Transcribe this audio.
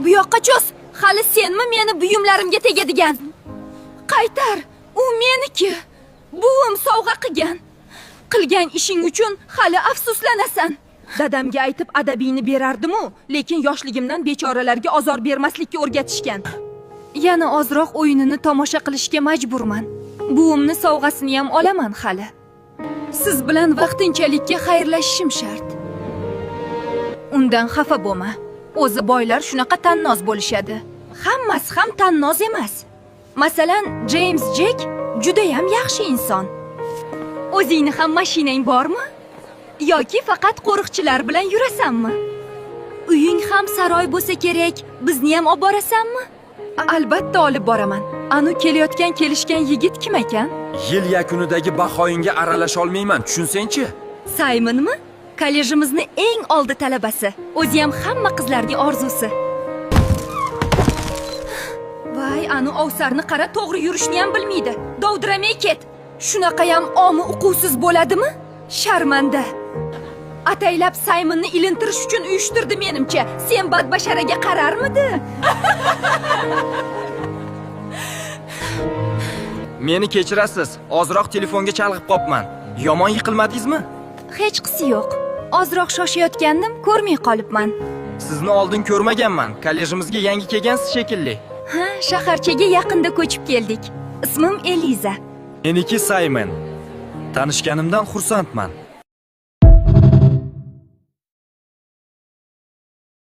Bu yoqqa cho'z. Hali senmi meni buyumlarimga tegadigan? Qaytar. U meniki. Buvim sovg'a qilgan. Qilgan ishing uchun hali afsuslanasan. Dadamga aytib adabiyni berardim-u, lekin yoshligimdan bechoralarga ozor bermaslikka o'rgatishgan. Yana ozroq o'yinini tomosha qilishga majburman. Buvimni sovg'asini ham olaman hali. Siz bilan vaqtinchalikka xayrlashishim shart. Undan xafa bo'lma. O'zi boylar shunaqa tannoz bo'lishadi. Hammasi ham tannoz emas. Masalan, James Jack juda ham yaxshi inson. O'zingni ham mashinang bormi? Yoki faqat qo'riqchilar bilan yurasanmi? Uying ham saroy bo'lsa kerak, bizni ham olib borasanmi? Albatta olib boraman. Anu kelayotgan kelishgan yigit kim ekan? Yil yakunidagi bahoyinga aralasha olmayman, tushunsang-chi. Saymonmi? Kollejimizning eng oldi talabasi. O'zi ham hamma qizlarning orzusi. Voy, anu ovsarni qara, to'g'ri yurishni ham bilmaydi. Dovdiramay ket. Shunaqa ham omi uquvsiz bo'ladimi? Sharmanda. Ataylab Saymonni ilintirish uchun uyushtirdi menimcha. Sen badbasharaga qararmidi? Meni kechirasiz. Ozroq telefonga chalg'ib qopman. Yomon yiqilmadingizmi? Hech qisi yo'q. Ozroq shoshayotgandim, ko'rmay qolibman. Sizni oldin ko'rmaganman. Kollejimizga yangi kelgansiz shekilli. Ha, shaharchaga yaqinda ko'chib keldik. Ismim Eliza. Meniki Saymon. Tanishganimdan xursandman.